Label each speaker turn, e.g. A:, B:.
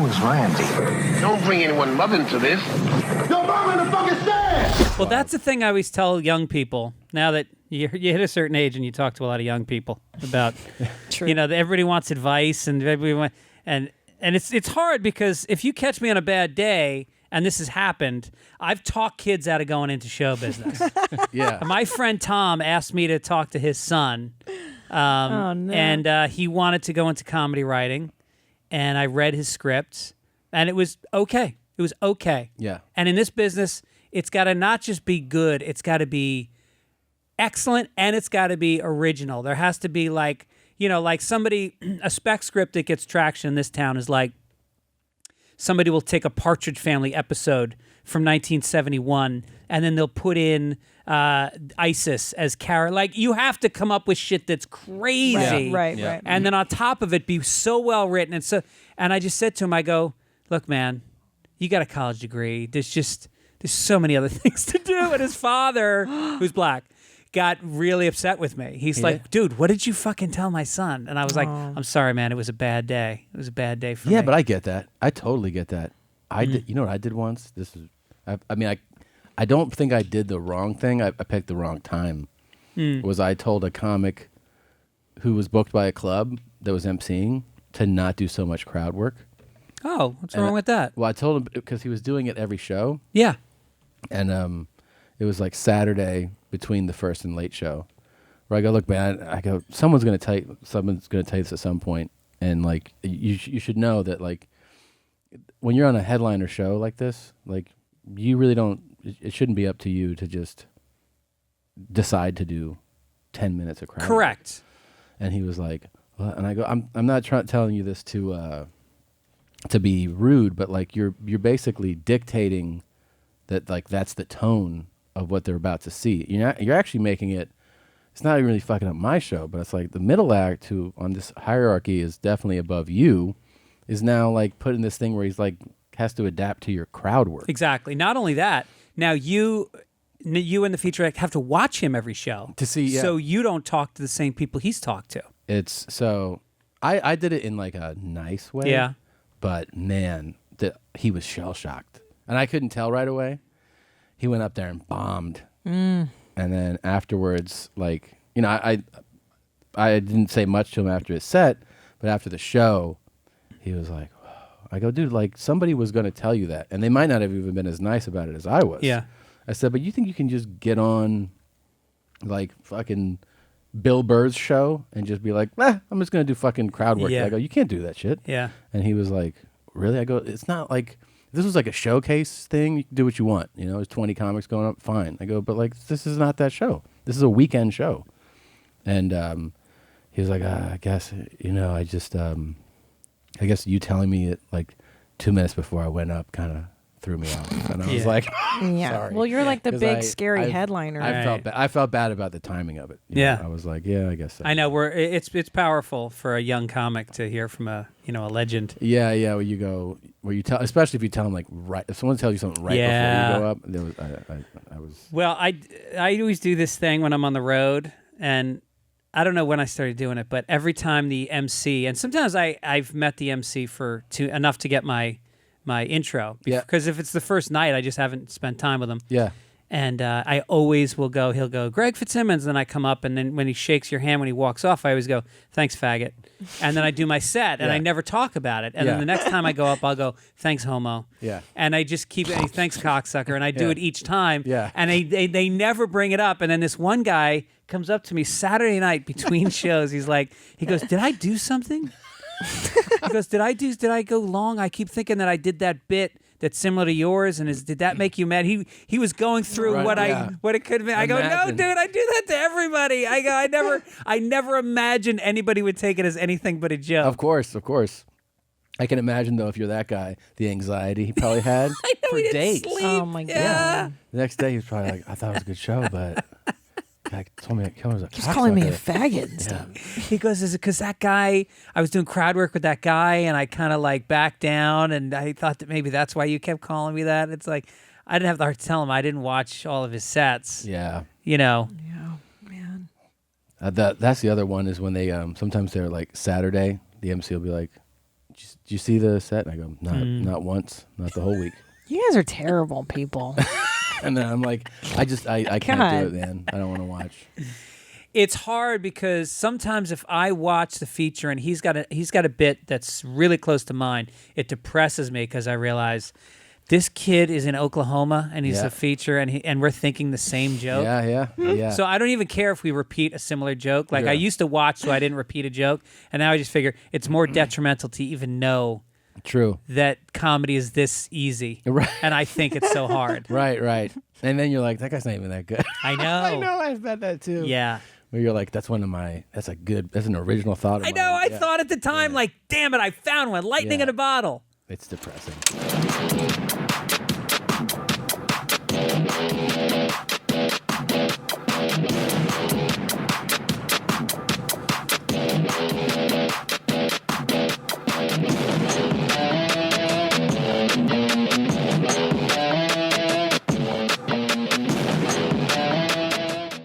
A: Who is Randy? Don't bring anyone mother into this. Yo, mom in the fucking stand!
B: Well, that's the thing I always tell young people. Now that you hit a certain age and you talk to a lot of young people about, everybody wants advice and and it's hard because if you catch me on a bad day and this has happened, I've talked kids out of going into show business.
C: Yeah.
B: My friend Tom asked me to talk to his son, and he wanted to go into comedy writing, and I read his script, and it was okay. It was okay.
C: Yeah.
B: And in this business, it's got to not just be good, it's got to be excellent, and it's got to be original. There has to be like somebody, a spec script that gets traction in this town is like somebody will take a Partridge Family episode from 1971 and then they'll put in ISIS as character. Like, you have to come up with shit that's crazy.
D: Right.
B: And then on top of it, be so well written. And I just said to him, I go, look, man, you got a college degree. There's so many other things to do. And his father, who's black, got really upset with me. He's like, dude, what did you fucking tell my son? And I was like, I'm sorry, man. It was a bad day. It was a bad day for me.
C: Yeah, but I get that. I totally get that. I did. You know what I did once? I don't think I did the wrong thing. I picked the wrong time. Was I told a comic who was booked by a club that was emceeing to not do so much crowd work.
B: Oh, what's wrong with that?
C: Well, I told him because he was doing it every show.
B: Yeah.
C: And it was like Saturday between the first and late show, where I go, look, man, someone's gonna tell you this at some point, and like you should know that like when you're on a headliner show like this, like you really don't. It shouldn't be up to you to just decide to do 10 minutes of crowd.
B: Correct.
C: Work. And he was like, well, and I go, I'm not telling you this to be rude, but like you're basically dictating that like that's the tone of what they're about to see. You're actually making it. It's not even really fucking up my show, but it's like the middle act who on this hierarchy is definitely above you, is now like put in this thing where he's like has to adapt to your crowd work.
B: Exactly. Not only that, now you and the feature act have to watch him every show
C: to see. Yeah.
B: So you don't talk to the same people he's talked to.
C: It's so I did it in like a nice way.
B: Yeah.
C: But man, he was shell shocked, and I couldn't tell right away. He went up there and bombed, and then afterwards, like I didn't say much to him after his set, but after the show, he was like, I go, dude, like somebody was going to tell you that, and they might not have even been as nice about it as I was.
B: Yeah.
C: I said, but you think you can just get on, like fucking Bill Burr's show and just be like, I'm just going to do fucking crowd work.
B: Yeah.
C: I go, you can't do that shit.
B: Yeah.
C: And he was like, really? I go, it's not like. This was like a showcase thing. You can do what you want. There's 20 comics going up. Fine. I go, but like, this is not that show. This is a weekend show. And he was like, I guess, I just, I guess you telling me it like 2 minutes before I went up kind of threw me off. And I was like, sorry.
D: Well, you're like the big scary headliner.
C: I felt bad about the timing of it. I was like, I guess so.
B: I know it's powerful for a young comic to hear from a legend.
C: Yeah. Where you tell, especially if you tell them like right, if someone tells you something right before you go up, I was.
B: Well, I always do this thing when I'm on the road, and I don't know when I started doing it, but every time the MC, and sometimes I've met the MC enough to get my intro.
C: Yeah.
B: Because if it's the first night, I just haven't spent time with him.
C: Yeah.
B: And I always will go, he'll go, Greg Fitzsimmons, and then I come up, and then when he shakes your hand when he walks off, I always go, thanks, faggot. And then I do my set, and I never talk about it. And then the next time I go up, I'll go, thanks, homo.
C: Yeah.
B: And I just keep it, thanks, cocksucker, and I do it each time.
C: Yeah.
B: And they never bring it up. And then this one guy comes up to me Saturday night between shows. He goes, did I do something? He goes, did I go long? I keep thinking that I did that bit that's similar to yours, and did that make you mad? He was going through what it could have been. I go, no, dude, I do that to everybody. I go, I never imagined anybody would take it as anything but a joke.
C: Of course. I can imagine though, if you're that guy, the anxiety he probably had
B: I know,
C: for
B: he didn't
C: days.
B: sleep.
D: Oh my god!
B: Yeah.
C: The next day he's probably like, I thought it was a good show, but guy told me I was a
D: Just calling me a
C: cocksucker.
D: faggot and stuff.
B: He goes, is it because that guy, I was doing crowd work with that guy, and I kind of like backed down, and I thought that maybe that's why you kept calling me that. It's like, I didn't have the heart to tell him I didn't watch all of his sets.
C: Yeah.
D: Yeah, man.
C: That's the other one is when they sometimes they're like Saturday, the MC will be like, you see the set? And I go, not once, not the whole week.
D: You guys are terrible people.
C: And then I'm like, I can't do it, man. I don't want to watch.
B: It's hard because sometimes if I watch the feature and he's got a bit that's really close to mine, it depresses me because I realize this kid is in Oklahoma and he's a feature and we're thinking the same joke.
C: Yeah.
B: So I don't even care if we repeat a similar joke. Like I used to watch so I didn't repeat a joke, and now I just figure it's more detrimental to even know that comedy is this easy.
C: Right.
B: And I think it's so hard.
C: Right. And then you're like, that guy's not even that good.
B: I know.
C: I know, I've had that too.
B: Yeah.
C: Where you're like, that's an original thought of mine.
B: I know, I thought at the time, like, damn it, I found one. Lightning in a bottle.
C: It's depressing.